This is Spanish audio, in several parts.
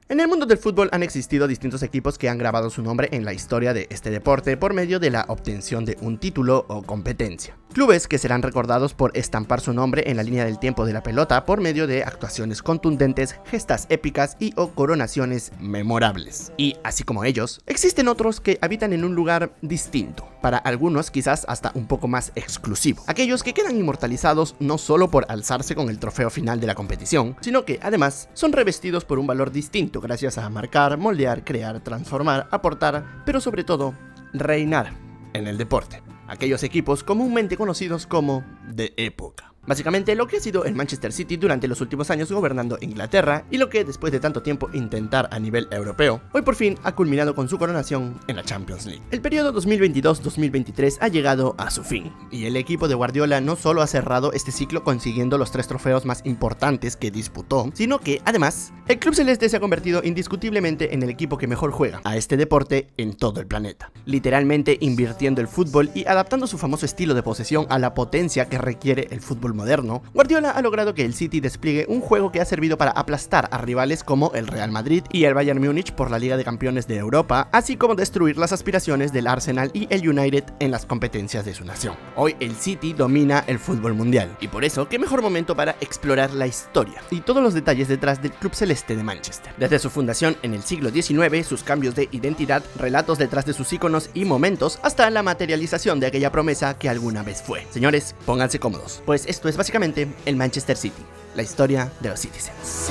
En el mundo del fútbol han existido distintos equipos que han grabado su nombre en la historia de este deporte por medio de la obtención de un título o competencia. Clubes que serán recordados por estampar su nombre en la línea del tiempo de la pelota por medio de actuaciones contundentes, gestas épicas y o coronaciones memorables. Y así como ellos, existen otros que habitan en un lugar distinto, para algunos quizás hasta un poco más exclusivo. Aquellos que quedan inmortalizados no solo por alzarse con el trofeo final de la competición, sino que además son revestidos por un valor distinto gracias a marcar, moldear, crear, transformar, aportar, pero sobre todo, reinar en el deporte. Aquellos equipos comúnmente conocidos como de época. Básicamente lo que ha sido el Manchester City durante los últimos años gobernando Inglaterra y lo que después de tanto tiempo intentar a nivel europeo, hoy por fin ha culminado con su coronación en la Champions League. El periodo 2022-2023 ha llegado a su fin y el equipo de Guardiola no solo ha cerrado este ciclo consiguiendo los 3 trofeos más importantes que disputó, sino que además el club celeste se ha convertido indiscutiblemente en el equipo que mejor juega a este deporte en todo el planeta, literalmente invirtiendo el fútbol y adaptando su famoso estilo de posesión a la potencia que requiere el fútbol moderno. Guardiola ha logrado que el City despliegue un juego que ha servido para aplastar a rivales como el Real Madrid y el Bayern Múnich por la Liga de Campeones de Europa, así como destruir las aspiraciones del Arsenal y el United en las competencias de su nación. Hoy el City domina el fútbol mundial y por eso qué mejor momento para explorar la historia y todos los detalles detrás del club celeste de Manchester. Desde su fundación en el siglo XIX, sus cambios de identidad, relatos detrás de sus íconos y momentos, hasta la materialización de aquella promesa que alguna vez fue. Señores, pónganse cómodos, pues esto es básicamente el Manchester City, la historia de los Citizens.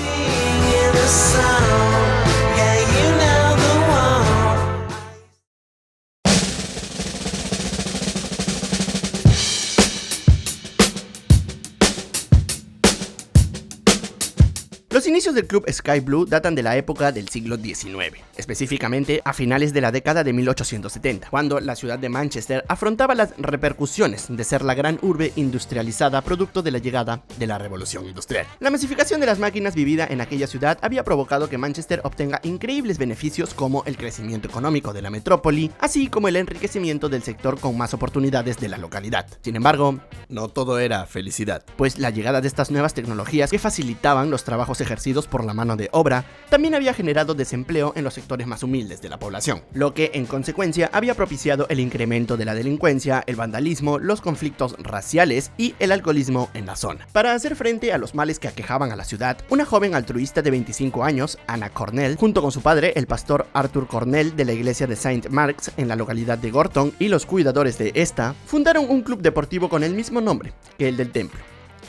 Los inicios del club Sky Blue datan de la época del siglo XIX, específicamente a finales de la década de 1870, cuando la ciudad de Manchester afrontaba las repercusiones de ser la gran urbe industrializada producto de la llegada de la revolución industrial. La masificación de las máquinas vivida en aquella ciudad había provocado que Manchester obtenga increíbles beneficios como el crecimiento económico de la metrópoli, así como el enriquecimiento del sector con más oportunidades de la localidad. Sin embargo, no todo era felicidad, pues la llegada de estas nuevas tecnologías que facilitaban los trabajos ejercidos por la mano de obra, también había generado desempleo en los sectores más humildes de la población, lo que en consecuencia había propiciado el incremento de la delincuencia, el vandalismo, los conflictos raciales y el alcoholismo en la zona. Para hacer frente a los males que aquejaban a la ciudad, una joven altruista de 25 años, Anna Cornell, junto con su padre, el pastor Arthur Cornell de la iglesia de St. Mark's en la localidad de Gorton y los cuidadores de esta, fundaron un club deportivo con el mismo nombre que el del templo,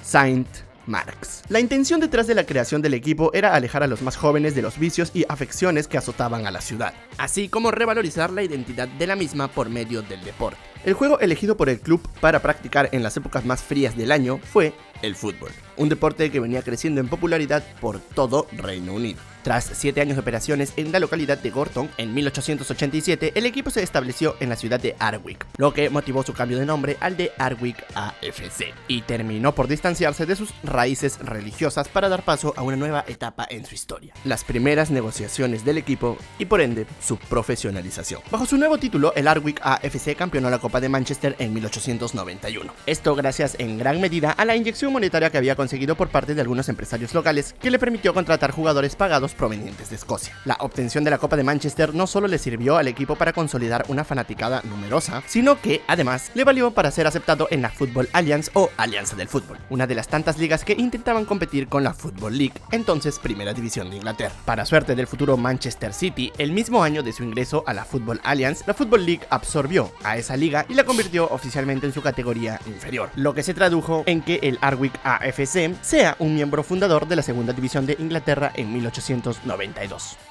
St. Mark's. La intención detrás de la creación del equipo era alejar a los más jóvenes de los vicios y afecciones que azotaban a la ciudad, así como revalorizar la identidad de la misma por medio del deporte. El juego elegido por el club para practicar en las épocas más frías del año fue el fútbol, un deporte que venía creciendo en popularidad por todo Reino Unido. Tras 7 años de operaciones en la localidad de Gorton, en 1887 el equipo se estableció en la ciudad de Ardwick, lo que motivó su cambio de nombre al de Ardwick AFC, y terminó por distanciarse de sus raíces religiosas para dar paso a una nueva etapa en su historia, las primeras negociaciones del equipo y por ende su profesionalización. Bajo su nuevo título, el Ardwick AFC campeonó la Copa de Manchester en 1891. Esto gracias en gran medida a la inyección monetaria que había conseguido por parte de algunos empresarios locales, que le permitió contratar jugadores pagados provenientes de Escocia. La obtención de la Copa de Manchester no solo le sirvió al equipo para consolidar una fanaticada numerosa, sino que además le valió para ser aceptado en la Football Alliance o Alianza del Fútbol, una de las tantas ligas que intentaban competir con la Football League, entonces primera división de Inglaterra. Para suerte del futuro Manchester City, el mismo año de su ingreso a la Football Alliance, la Football League absorbió a esa liga y la convirtió oficialmente en su categoría inferior, lo que se tradujo en que el Ardwick AFC sea un miembro fundador de la segunda división de Inglaterra en 1892.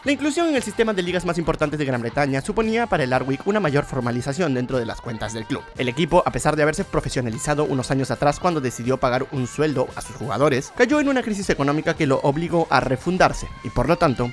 La inclusión en el sistema de ligas más importantes de Gran Bretaña suponía para el Ardwick una mayor formalización dentro de las cuentas del club. El equipo, a pesar de haberse profesionalizado unos años atrás cuando decidió pagar un sueldo a sus jugadores, cayó en una crisis económica que lo obligó a refundarse y por lo tanto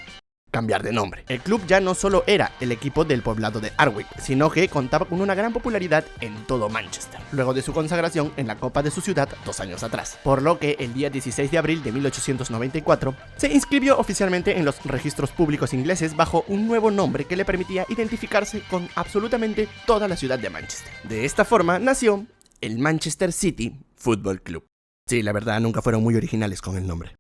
cambiar de nombre. El club ya no solo era el equipo del poblado de Ardwick, sino que contaba con una gran popularidad en todo Manchester, luego de su consagración en la Copa de su ciudad 2 años atrás, por lo que el día 16 de abril de 1894 se inscribió oficialmente en los registros públicos ingleses bajo un nuevo nombre que le permitía identificarse con absolutamente toda la ciudad de Manchester. De esta forma nació el Manchester City Football Club. Sí, la verdad, nunca fueron muy originales con el nombre.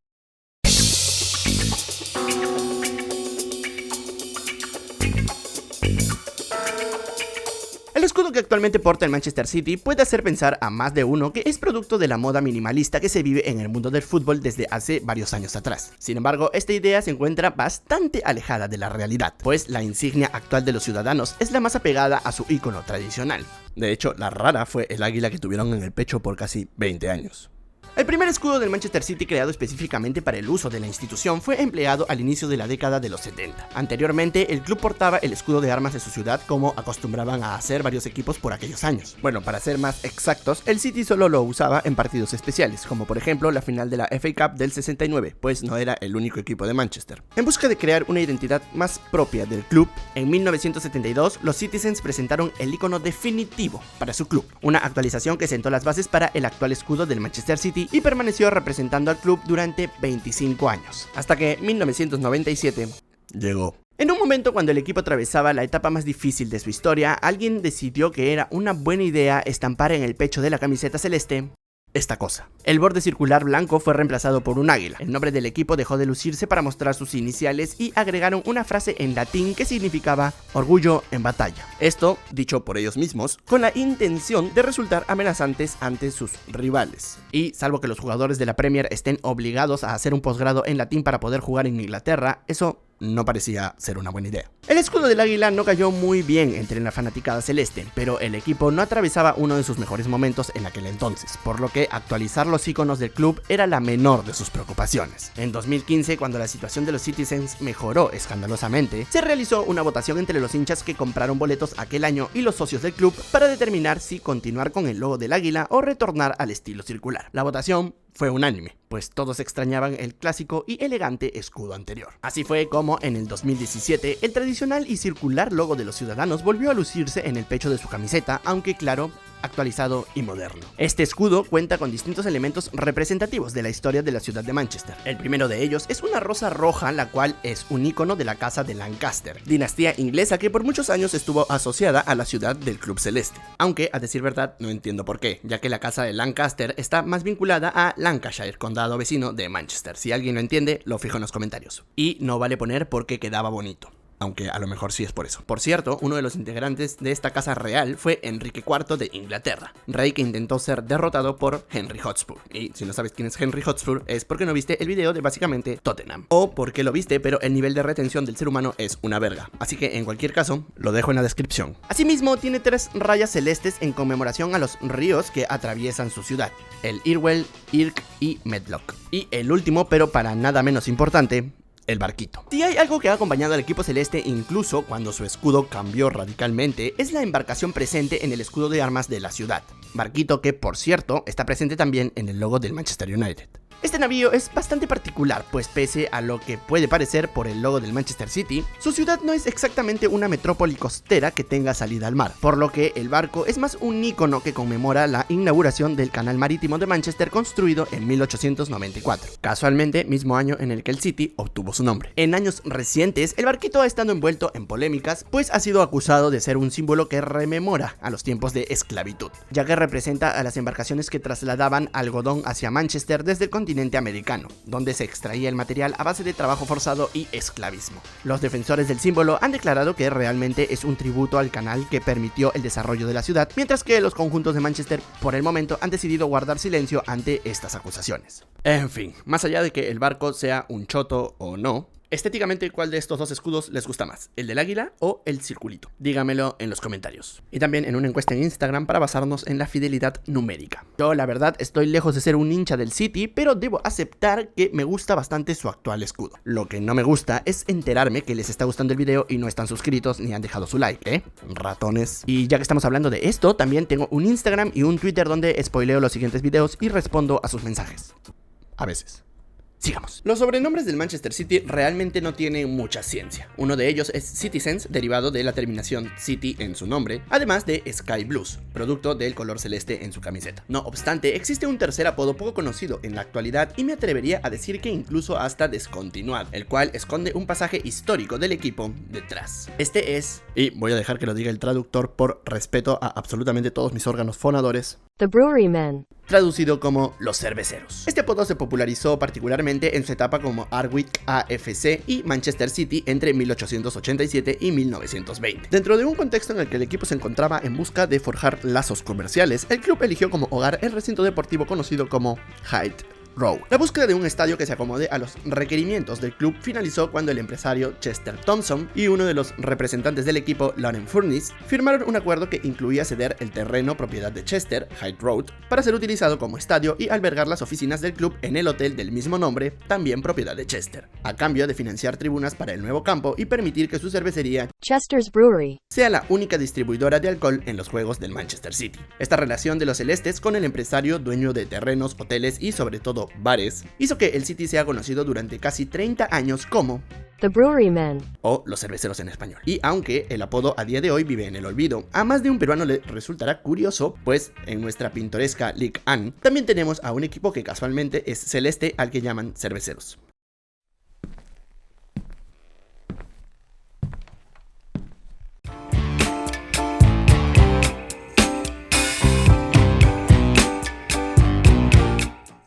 escudo que actualmente porta el Manchester City puede hacer pensar a más de uno que es producto de la moda minimalista que se vive en el mundo del fútbol desde hace varios años atrás. Sin embargo, esta idea se encuentra bastante alejada de la realidad, pues la insignia actual de los ciudadanos es la más apegada a su icono tradicional. De hecho, la rara fue el águila que tuvieron en el pecho por casi 20 años. El primer escudo del Manchester City creado específicamente para el uso de la institución fue empleado al inicio de la década de los 70. Anteriormente, el club portaba el escudo de armas de su ciudad como acostumbraban a hacer varios equipos por aquellos años. Bueno, para ser más exactos, el City solo lo usaba en partidos especiales, como por ejemplo la final de la FA Cup del 69, pues no era el único equipo de Manchester. En busca de crear una identidad más propia del club, en 1972 los Citizens presentaron el icono definitivo para su club, una actualización que sentó las bases para el actual escudo del Manchester City y permaneció representando al club durante 25 años, hasta que 1997 llegó. En un momento cuando el equipo atravesaba la etapa más difícil de su historia, alguien decidió que era una buena idea estampar en el pecho de la camiseta celeste esta cosa. El borde circular blanco fue reemplazado por un águila. El nombre del equipo dejó de lucirse para mostrar sus iniciales y agregaron una frase en latín que significaba orgullo en batalla. Esto, dicho por ellos mismos, con la intención de resultar amenazantes ante sus rivales. Y salvo que los jugadores de la Premier estén obligados a hacer un posgrado en latín para poder jugar en Inglaterra, eso no parecía ser una buena idea. El escudo del águila no cayó muy bien entre la fanaticada celeste, pero el equipo no atravesaba uno de sus mejores momentos en aquel entonces, por lo que actualizar los iconos del club era la menor de sus preocupaciones. En 2015, cuando la situación de los Citizens mejoró escandalosamente, se realizó una votación entre los hinchas que compraron boletos aquel año y los socios del club para determinar si continuar con el logo del águila o retornar al estilo circular. La votación fue unánime, pues todos extrañaban el clásico y elegante escudo anterior. Así fue como en el 2017 el tradicional y circular logo de los ciudadanos volvió a lucirse en el pecho de su camiseta, aunque claro, actualizado y moderno. Este escudo cuenta con distintos elementos representativos de la historia de la ciudad de Manchester. El primero de ellos es una rosa roja, la cual es un icono de la casa de Lancaster, dinastía inglesa que por muchos años estuvo asociada a la ciudad del club celeste. Aunque, a decir verdad, no entiendo por qué, ya que la casa de Lancaster está más vinculada a Lancashire, condado vecino de Manchester. Si alguien lo entiende, lo fijo en los comentarios. Y no vale poner porque quedaba bonito, aunque a lo mejor sí es por eso. Por cierto, uno de los integrantes de esta casa real fue Enrique IV de Inglaterra, rey que intentó ser derrotado por Henry Hotspur. Y si no sabes quién es Henry Hotspur, es porque no viste el video de básicamente Tottenham. O porque lo viste, pero el nivel de retención del ser humano es una verga. Así que en cualquier caso, lo dejo en la descripción. Asimismo, tiene 3 rayas celestes en conmemoración a los ríos que atraviesan su ciudad: el Irwell, Irk y Medlock. Y el último, pero para nada menos importante, el barquito. Si hay algo que ha acompañado al equipo celeste incluso cuando su escudo cambió radicalmente, es la embarcación presente en el escudo de armas de la ciudad. Barquito que, por cierto, está presente también en el logo del Manchester United. Este navío es bastante particular, pues pese a lo que puede parecer por el logo del Manchester City, su ciudad no es exactamente una metrópoli costera que tenga salida al mar, por lo que el barco es más un ícono que conmemora la inauguración del canal marítimo de Manchester construido en 1894, casualmente mismo año en el que el City obtuvo su nombre. En años recientes, el barquito ha estado envuelto en polémicas, pues ha sido acusado de ser un símbolo que rememora a los tiempos de esclavitud, ya que representa a las embarcaciones que trasladaban algodón hacia Manchester desde el continente americano, donde se extraía el material a base de trabajo forzado y esclavismo. Los defensores del símbolo han declarado que realmente es un tributo al canal que permitió el desarrollo de la ciudad, mientras que los conjuntos de Manchester por el momento han decidido guardar silencio ante estas acusaciones. En fin, más allá de que el barco sea un choto o no, estéticamente, ¿cuál de estos dos escudos les gusta más? ¿El del águila o el circulito? Dígamelo en los comentarios. Y también en una encuesta en Instagram para basarnos en la fidelidad numérica. Yo, la verdad, estoy lejos de ser un hincha del City, pero debo aceptar que me gusta bastante su actual escudo. Lo que no me gusta es enterarme que les está gustando el video y no están suscritos ni han dejado su like, ¿eh? Ratones. Y ya que estamos hablando de esto, también tengo un Instagram y un Twitter donde spoileo los siguientes videos y respondo a sus mensajes. A veces. Sigamos. Los sobrenombres del Manchester City realmente no tienen mucha ciencia. Uno de ellos es Citizens, derivado de la terminación City en su nombre, además de Sky Blues, producto del color celeste en su camiseta. No obstante, existe un tercer apodo poco conocido en la actualidad y me atrevería a decir que incluso hasta descontinuado, el cual esconde un pasaje histórico del equipo detrás. Este es, y voy a dejar que lo diga el traductor por respeto a absolutamente todos mis órganos fonadores, The Brewerymen, traducido como los cerveceros. Este apodo se popularizó particularmente en su etapa como Ardwick AFC y Manchester City entre 1887 y 1920. Dentro de un contexto en el que el equipo se encontraba en busca de forjar lazos comerciales, el club eligió como hogar el recinto deportivo conocido como Hyde Road. La búsqueda de un estadio que se acomode a los requerimientos del club finalizó cuando el empresario Chester Thompson y uno de los representantes del equipo, Lauren Furniss, firmaron un acuerdo que incluía ceder el terreno propiedad de Chester, Hyde Road, para ser utilizado como estadio y albergar las oficinas del club en el hotel del mismo nombre, también propiedad de Chester, a cambio de financiar tribunas para el nuevo campo y permitir que su cervecería, Chester's Brewery, sea la única distribuidora de alcohol en los juegos del Manchester City. Esta relación de los celestes con el empresario dueño de terrenos, hoteles y sobre todo bares hizo que el City sea conocido durante casi 30 años como The Brewerymen, o los cerveceros en español. Y aunque el apodo a día de hoy vive en el olvido, a más de un peruano le resultará curioso, pues en nuestra pintoresca Ligue 1 también tenemos a un equipo que casualmente es celeste al que llaman cerveceros.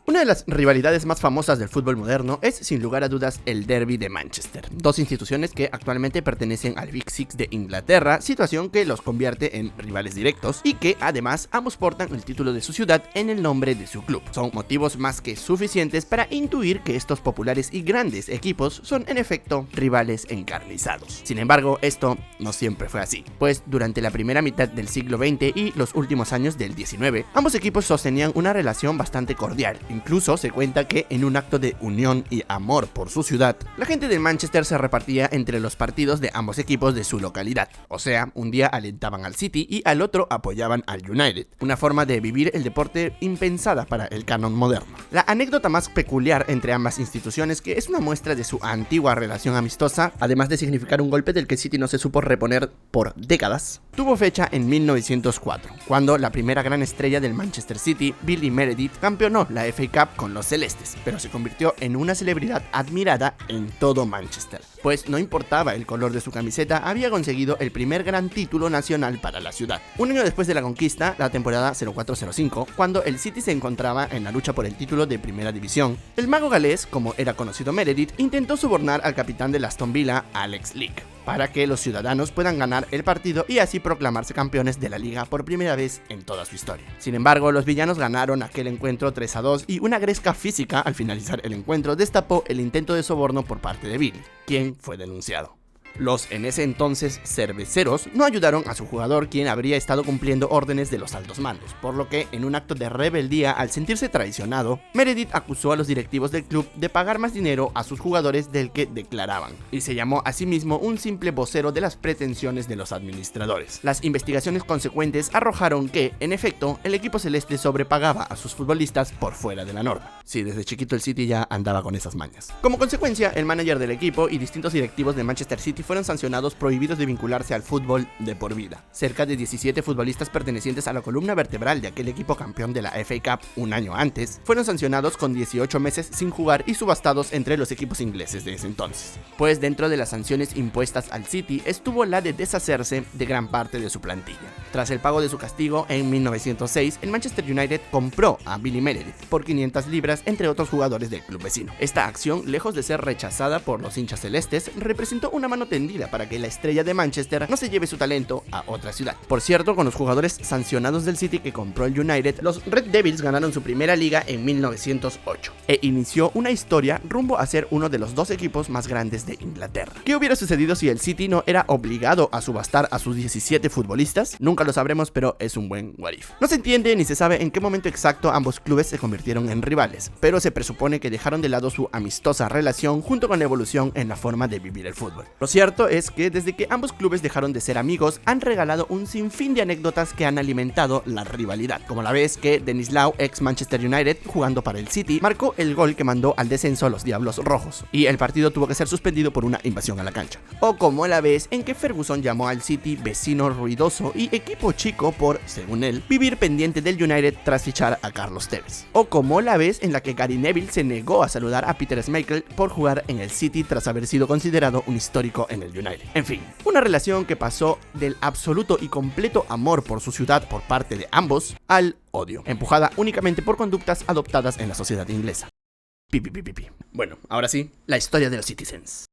Una de las rivalidades más famosas del fútbol moderno es sin lugar a dudas el Derby de Manchester, dos instituciones que actualmente pertenecen al Big Six de Inglaterra, situación que los convierte en rivales directos y que además ambos portan el título de su ciudad en el nombre de su club. Son motivos más que suficientes para intuir que estos populares y grandes equipos son en efecto rivales encarnizados. Sin embargo, esto no siempre fue así, pues durante la primera mitad del siglo XX y los últimos años del XIX, ambos equipos sostenían una relación bastante cordial. Incluso se cuenta que en un acto de unión y amor por su ciudad, la gente de Manchester se repartía entre los partidos de ambos equipos de su localidad. O sea, un día alentaban al City y al otro apoyaban al United. Una forma de vivir el deporte impensada para el canon moderno. La anécdota más peculiar entre ambas instituciones, que es una muestra de su antigua relación amistosa, además de significar un golpe del que City no se supo reponer por décadas, tuvo fecha en 1904, cuando la primera gran estrella del Manchester City, Billy Meredith, campeonó la FA Cup con los celestes, pero se convirtió en una celebridad admirada en todo Manchester, pues no importaba el color de su camiseta, había conseguido el primer gran título nacional para la ciudad. Un año después de la conquista, la temporada 04-05, cuando el City se encontraba en la lucha por el título de primera división, el mago galés, como era conocido Meredith, intentó sobornar al capitán del Aston Villa, Alex Leake, para que los ciudadanos puedan ganar el partido y así proclamarse campeones de la liga por primera vez en toda su historia. Sin embargo, los villanos ganaron aquel encuentro 3-2 y una gresca física al finalizar el encuentro destapó el intento de soborno por parte de Billy, quien fue denunciado. Los en ese entonces cerveceros no ayudaron a su jugador, quien habría estado cumpliendo órdenes de los altos mandos, por lo que en un acto de rebeldía al sentirse traicionado, Meredith acusó a los directivos del club de pagar más dinero a sus jugadores del que declaraban, y se llamó a sí mismo un simple vocero de las pretensiones de los administradores. Las investigaciones consecuentes arrojaron que, en efecto, el equipo celeste sobrepagaba a sus futbolistas por fuera de la norma. Sí, desde chiquito el City ya andaba con esas mañas. Como consecuencia, el manager del equipo y distintos directivos de Manchester City fueron sancionados, prohibidos de vincularse al fútbol de por vida. Cerca de 17 futbolistas pertenecientes a la columna vertebral de aquel equipo campeón de la FA Cup un año antes, fueron sancionados con 18 meses sin jugar y subastados entre los equipos ingleses de ese entonces. Pues dentro de las sanciones impuestas al City estuvo la de deshacerse de gran parte de su plantilla. Tras el pago de su castigo, en 1906, el Manchester United compró a Billy Meredith por 500 libras, entre otros jugadores del club vecino. Esta acción, lejos de ser rechazada por los hinchas celestes, representó una mano tendida para que la estrella de Manchester no se lleve su talento a otra ciudad. Por cierto, con los jugadores sancionados del City que compró el United, los Red Devils ganaron su primera liga en 1908 e inició una historia rumbo a ser uno de los dos equipos más grandes de Inglaterra. ¿Qué hubiera sucedido si el City no era obligado a subastar a sus 17 futbolistas? Nunca lo sabremos, pero es un buen what if. No se entiende ni se sabe en qué momento exacto ambos clubes se convirtieron en rivales, pero se presupone que dejaron de lado su amistosa relación junto con la evolución en la forma de vivir el fútbol. Lo cierto es que desde que ambos clubes dejaron de ser amigos, han regalado un sinfín de anécdotas que han alimentado la rivalidad, como la vez que Denis Law, ex Manchester United, jugando para el City, marcó el gol que mandó al descenso a los Diablos Rojos, y el partido tuvo que ser suspendido por una invasión a la cancha. O como la vez en que Ferguson llamó al City vecino ruidoso y equipo chico por, según él, vivir pendiente del United tras fichar a Carlos Tevez. O como la vez en la que Gary Neville se negó a saludar a Peter Schmeichel por jugar en el City tras haber sido considerado un histórico histórico en el United. En fin, una relación que pasó del absoluto y completo amor por su ciudad por parte de ambos al odio, empujada únicamente por conductas adoptadas en la sociedad inglesa. Pi. Bueno, ahora sí, la historia de los Citizens.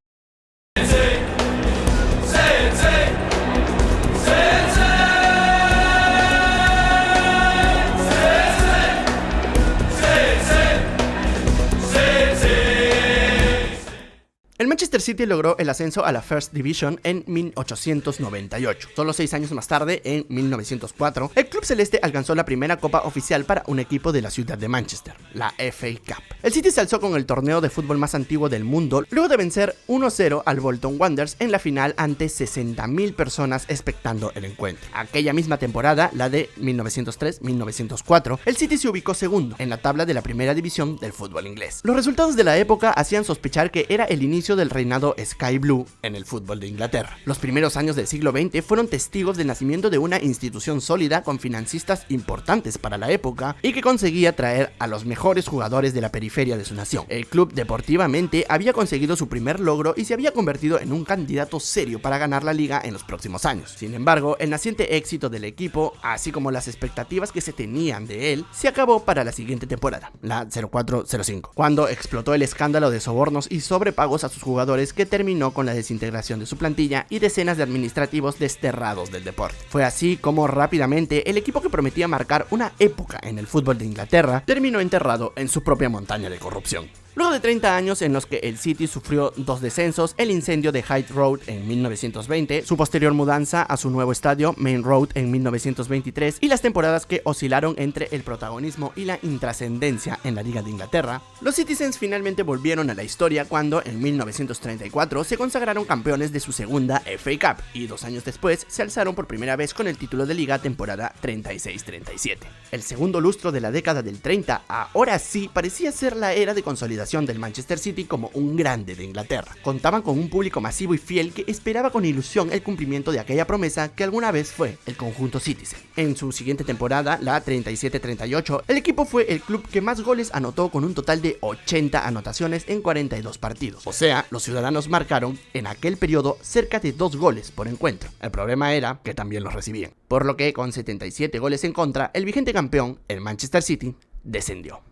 El Manchester City logró el ascenso a la First Division en 1898. Solo 6 años más tarde, en 1904, el club celeste alcanzó la primera copa oficial para un equipo de la ciudad de Manchester, la FA Cup. El City se alzó con el torneo de fútbol más antiguo del mundo, luego de vencer 1-0 al Bolton Wanderers en la final ante 60.000 personas expectando el encuentro. Aquella misma temporada, la de 1903-1904, el City se ubicó segundo en la tabla de la primera división del fútbol inglés. Los resultados de la época hacían sospechar que era el inicio del reinado Sky Blue en el fútbol de Inglaterra. Los primeros años del siglo XX fueron testigos del nacimiento de una institución sólida con financistas importantes para la época y que conseguía traer a los mejores jugadores de la periferia de su nación. El club deportivamente había conseguido su primer logro y se había convertido en un candidato serio para ganar la liga en los próximos años. Sin embargo, el naciente éxito del equipo, así como las expectativas que se tenían de él, se acabó para la siguiente temporada, la 04-05, cuando explotó el escándalo de sobornos y sobrepagos a sus jugadores que terminó con la desintegración de su plantilla y decenas de administrativos desterrados del deporte. Fue así como rápidamente el equipo que prometía marcar una época en el fútbol de Inglaterra terminó enterrado en su propia montaña de corrupción. Luego de 30 años en los que el City sufrió 2 descensos, el incendio de Hyde Road en 1920, su posterior mudanza a su nuevo estadio, Main Road, en 1923, y las temporadas que oscilaron entre el protagonismo y la intrascendencia en la Liga de Inglaterra, los Citizens finalmente volvieron a la historia cuando en 1934 se consagraron campeones de su segunda FA Cup y 2 años después se alzaron por primera vez con el título de Liga temporada 36-37. El segundo lustro de la década del 30 ahora sí parecía ser la era de consolidación del Manchester City como un grande de Inglaterra. Contaban con un público masivo y fiel que esperaba con ilusión el cumplimiento de aquella promesa que alguna vez fue el conjunto Citizen. En su siguiente temporada, la 37-38, el equipo fue el club que más goles anotó con un total de 80 anotaciones en 42 partidos. O sea, los ciudadanos marcaron en aquel periodo cerca de 2 goles por encuentro. El problema era que también los recibían. Por lo que con 77 goles en contra, el vigente campeón, el Manchester City, descendió.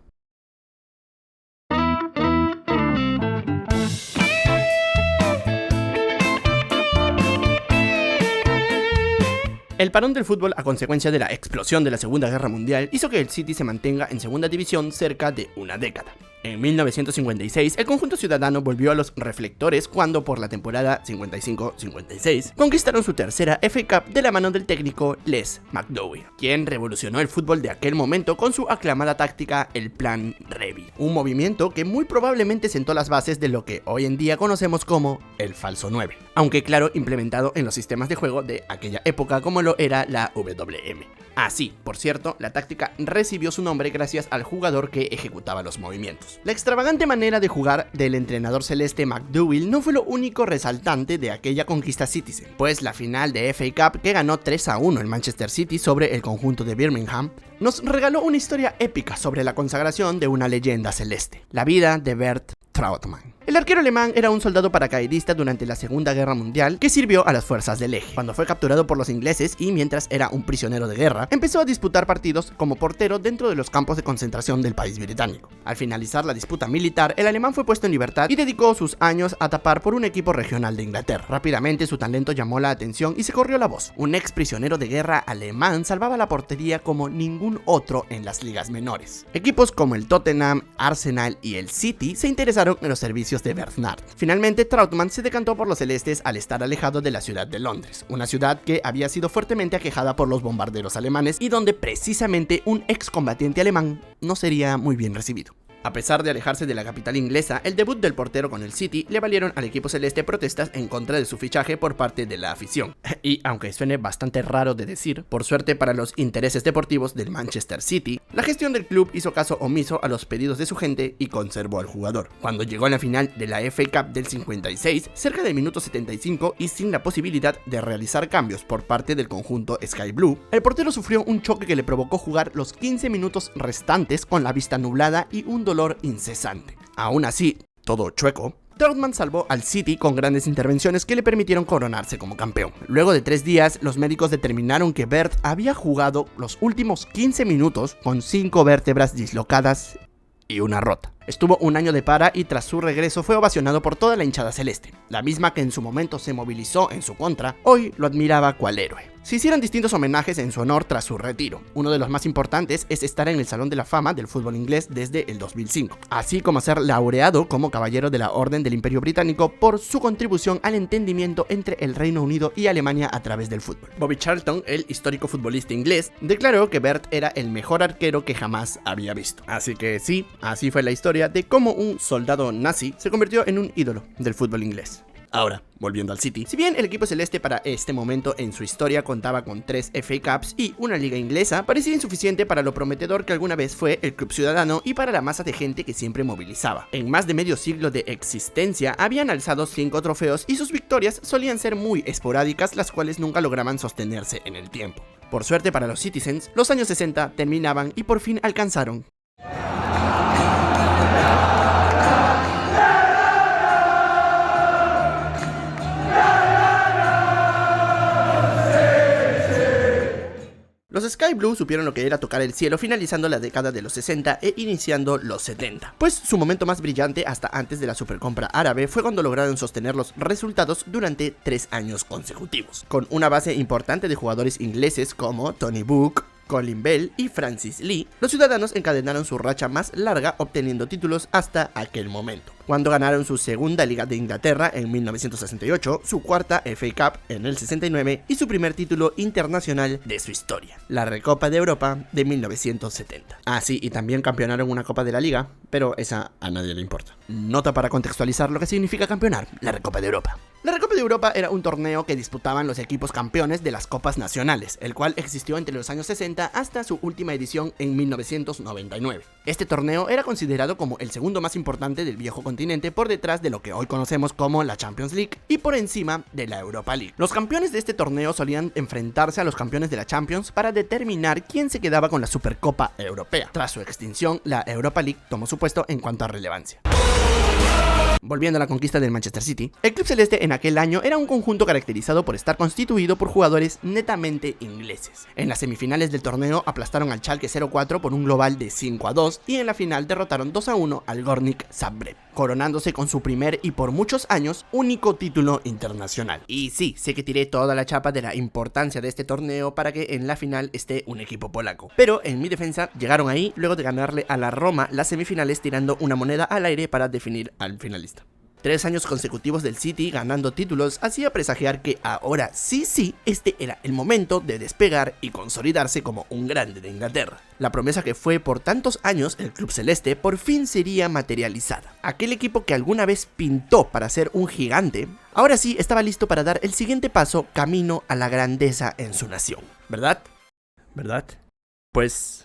El parón del fútbol a consecuencia de la explosión de la Segunda Guerra Mundial hizo que el City se mantenga en segunda división cerca de una década. En 1956, el conjunto ciudadano volvió a los reflectores cuando por la temporada 55-56 conquistaron su tercera FA Cup de la mano del técnico Les McDowell, quien revolucionó el fútbol de aquel momento con su aclamada táctica, el Plan Revy, un movimiento que muy probablemente sentó las bases de lo que hoy en día conocemos como el falso 9, aunque claro, implementado en los sistemas de juego de aquella época como lo era la WM. Así, por cierto, la táctica recibió su nombre gracias al jugador que ejecutaba los movimientos. La extravagante manera de jugar del entrenador celeste McDowell no fue lo único resaltante de aquella conquista Citizen, pues la final de FA Cup que ganó 3-1 el Manchester City sobre el conjunto de Birmingham nos regaló una historia épica sobre la consagración de una leyenda celeste, la vida de Bert Trautmann. El arquero alemán era un soldado paracaidista durante la Segunda Guerra Mundial que sirvió a las fuerzas del eje. Cuando fue capturado por los ingleses y mientras era un prisionero de guerra, empezó a disputar partidos como portero dentro de los campos de concentración del país británico. Al finalizar la disputa militar, el alemán fue puesto en libertad y dedicó sus años a tapar por un equipo regional de Inglaterra. Rápidamente su talento llamó la atención y se corrió la voz. Un ex prisionero de guerra alemán salvaba la portería como ningún otro en las ligas menores. Equipos como el Tottenham, Arsenal y el City se interesaron en los servicios de Bernard. Finalmente, Trautmann se decantó por los celestes al estar alejado de la ciudad de Londres, una ciudad que había sido fuertemente aquejada por los bombarderos alemanes y donde precisamente un excombatiente alemán no sería muy bien recibido. A pesar de alejarse de la capital inglesa, el debut del portero con el City le valieron al equipo celeste protestas en contra de su fichaje por parte de la afición. Y aunque suene bastante raro de decir, por suerte para los intereses deportivos del Manchester City, la gestión del club hizo caso omiso a los pedidos de su gente y conservó al jugador. Cuando llegó a la final de la FA Cup del 56, cerca del minuto 75 y sin la posibilidad de realizar cambios por parte del conjunto Sky Blue, el portero sufrió un choque que le provocó jugar los 15 minutos restantes con la vista nublada y un dolor incesante. Aún así, todo chueco, Dortmund salvó al City con grandes intervenciones que le permitieron coronarse como campeón. Luego de 3 días, los médicos determinaron que Wirtz había jugado los últimos 15 minutos con 5 vértebras dislocadas y una rota. Estuvo un año de para y tras su regreso fue ovacionado por toda la hinchada celeste. La misma que en su momento se movilizó en su contra, hoy lo admiraba cual héroe. Se hicieron distintos homenajes en su honor tras su retiro. Uno de los más importantes es estar en el Salón de la Fama del fútbol inglés desde el 2005, así como ser laureado como Caballero de la Orden del Imperio Británico por su contribución al entendimiento entre el Reino Unido y Alemania a través del fútbol. Bobby Charlton, el histórico futbolista inglés, declaró que Wirtz era el mejor arquero que jamás había visto. Así que sí, así fue la historia de cómo un soldado nazi se convirtió en un ídolo del fútbol inglés. Ahora, volviendo al City, si bien el equipo celeste para este momento en su historia contaba con 3 FA Cups y una liga inglesa, parecía insuficiente para lo prometedor que alguna vez fue el club ciudadano y para la masa de gente que siempre movilizaba. En más de medio siglo de existencia, habían alzado 5 trofeos y sus victorias solían ser muy esporádicas, las cuales nunca lograban sostenerse en el tiempo. Por suerte para los Citizens, los años 60 terminaban y por fin alcanzaron Los Sky Blue supieron lo que era tocar el cielo finalizando la década de los 60 e iniciando los 70. Pues su momento más brillante hasta antes de la supercompra árabe fue cuando lograron sostener los resultados durante 3 años consecutivos. Con una base importante de jugadores ingleses como Tony Book, Colin Bell y Francis Lee, los ciudadanos encadenaron su racha más larga obteniendo títulos hasta aquel momento, cuando ganaron su segunda Liga de Inglaterra en 1968, su cuarta FA Cup en el 69 y su primer título internacional de su historia, la Recopa de Europa de 1970. Ah, sí, y también campeonaron una Copa de la Liga, pero esa a nadie le importa. Nota para contextualizar lo que significa campeonar, la Recopa de Europa. La Recopa de Europa era un torneo que disputaban los equipos campeones de las copas nacionales, el cual existió entre los años 60 hasta su última edición en 1999. Este torneo era considerado como el segundo más importante del viejo continente por detrás de lo que hoy conocemos como la Champions League y por encima de la Europa League. Los campeones de este torneo solían enfrentarse a los campeones de la Champions para determinar quién se quedaba con la Supercopa Europea. Tras su extinción, la Europa League tomó su puesto en cuanto a relevancia. Volviendo a la conquista del Manchester City, el club celeste en aquel año era un conjunto caracterizado por estar constituido por jugadores netamente ingleses. En las semifinales del torneo aplastaron al Schalke 04 por un global de 5-2 y en la final derrotaron 2-1 al Gornik Zagreb, coronándose con su primer y por muchos años único título internacional. Y sí, sé que tiré toda la chapa de la importancia de este torneo para que en la final esté un equipo polaco, pero en mi defensa llegaron ahí luego de ganarle a la Roma las semifinales tirando una moneda al aire para definir al finalista. 3 años consecutivos del City ganando títulos hacía presagiar que ahora sí, este era el momento de despegar y consolidarse como un grande de Inglaterra. La promesa que fue por tantos años el club celeste por fin sería materializada. Aquel equipo que alguna vez pintó para ser un gigante, ahora sí estaba listo para dar el siguiente paso camino a la grandeza en su nación. ¿Verdad? ¿Verdad? Pues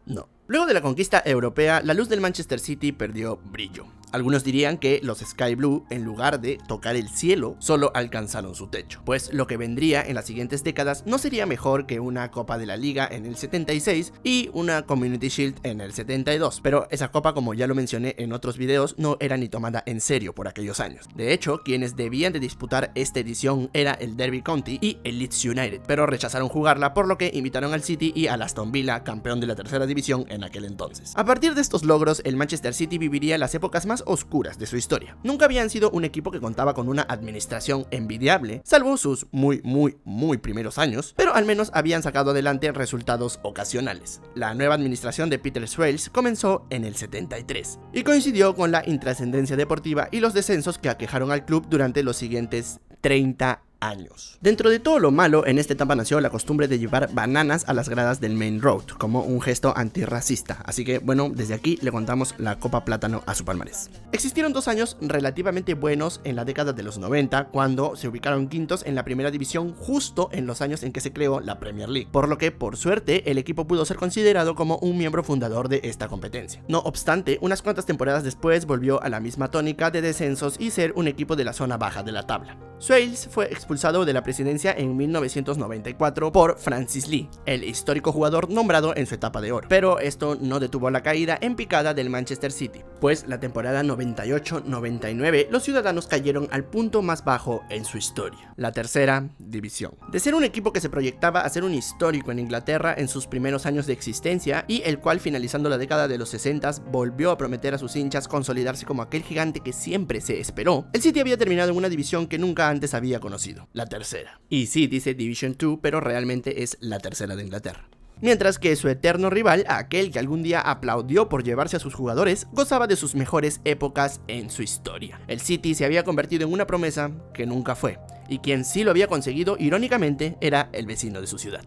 no. Luego de la conquista europea, la luz del Manchester City perdió brillo. Algunos dirían que los Sky Blue, en lugar de tocar el cielo, solo alcanzaron su techo, pues lo que vendría en las siguientes décadas no sería mejor que una Copa de la Liga en el 76 y una Community Shield en el 72, pero esa copa, como ya lo mencioné en otros videos, no era ni tomada en serio por aquellos años. De hecho, quienes debían de disputar esta edición era el Derby County y el Leeds United, pero rechazaron jugarla, por lo que invitaron al City y al Aston Villa, campeón de la tercera división en aquel entonces. A partir de estos logros, el Manchester City viviría las épocas más oscuras de su historia. Nunca habían sido un equipo que contaba con una administración envidiable, salvo sus muy primeros años, pero al menos habían sacado adelante resultados ocasionales. La nueva administración de Peter Swales comenzó en el 73 y coincidió con la intrascendencia deportiva y los descensos que aquejaron al club durante los siguientes 30 años. Dentro de todo lo malo, en esta etapa nació la costumbre de llevar bananas a las gradas del Main Road, como un gesto antirracista, así que bueno, desde aquí le contamos la Copa Plátano a su palmarés. Existieron 2 años relativamente buenos en la década de los 90, cuando se ubicaron quintos en la primera división justo en los años en que se creó la Premier League, por lo que por suerte el equipo pudo ser considerado como un miembro fundador de esta competencia. No obstante, unas cuantas temporadas después volvió a la misma tónica de descensos y ser un equipo de la zona baja de la tabla. Swales fue expulsado expulsado de la presidencia en 1994 por Francis Lee, el histórico jugador nombrado en su etapa de oro. Pero esto no detuvo la caída en picada del Manchester City, pues la temporada 98-99 los ciudadanos cayeron al punto más bajo en su historia, la tercera división. De ser un equipo que se proyectaba a ser un histórico en Inglaterra en sus primeros años de existencia y el cual finalizando la década de los 60 volvió a prometer a sus hinchas consolidarse como aquel gigante que siempre se esperó, el City había terminado en una división que nunca antes había conocido, la tercera. Y sí, dice Division 2, pero realmente es la tercera de Inglaterra. Mientras que su eterno rival, aquel que algún día aplaudió por llevarse a sus jugadores, gozaba de sus mejores épocas en su historia. El City se había convertido en una promesa que nunca fue, y quien sí lo había conseguido, irónicamente, era el vecino de su ciudad.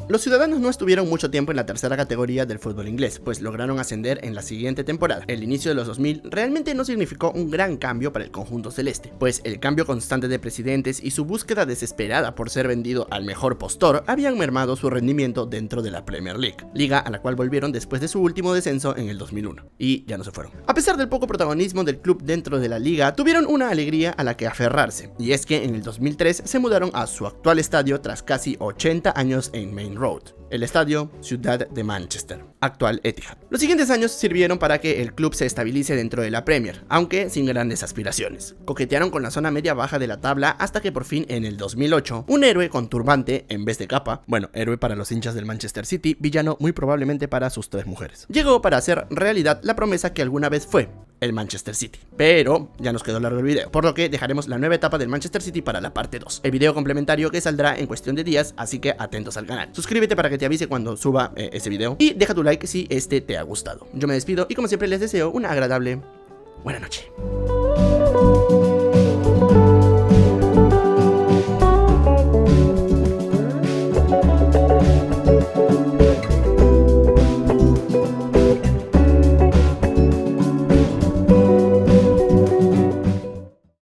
Los ciudadanos no estuvieron mucho tiempo en la tercera categoría del fútbol inglés, pues lograron ascender en la siguiente temporada. El inicio de los 2000 realmente no significó un gran cambio para el conjunto celeste, pues el cambio constante de presidentes y su búsqueda desesperada por ser vendido al mejor postor habían mermado su rendimiento dentro de la Premier League, liga a la cual volvieron después de su último descenso en el 2001, y ya no se fueron. A pesar del poco protagonismo del club dentro de la liga, tuvieron una alegría a la que aferrarse, y es que en el 2003 se mudaron a su actual estadio tras casi 80 años en Main Road, el estadio Ciudad de Manchester, actual Etihad. Los siguientes años sirvieron para que el club se estabilice dentro de la Premier, aunque sin grandes aspiraciones. Coquetearon con la zona media-baja de la tabla hasta que por fin en el 2008, un héroe con turbante en vez de capa, bueno, héroe para los hinchas del Manchester City, villano muy probablemente para sus 3 mujeres, llegó para hacer realidad la promesa que alguna vez fue el Manchester City. Pero ya nos quedó largo el video, por lo que dejaremos la nueva etapa del Manchester City para la parte 2, el video complementario que saldrá en cuestión de días, así que atentos al canal. Suscríbete para que te avise cuando suba ese video y deja tu like si este te ha gustado. Yo me despido y como siempre les deseo una agradable buena noche.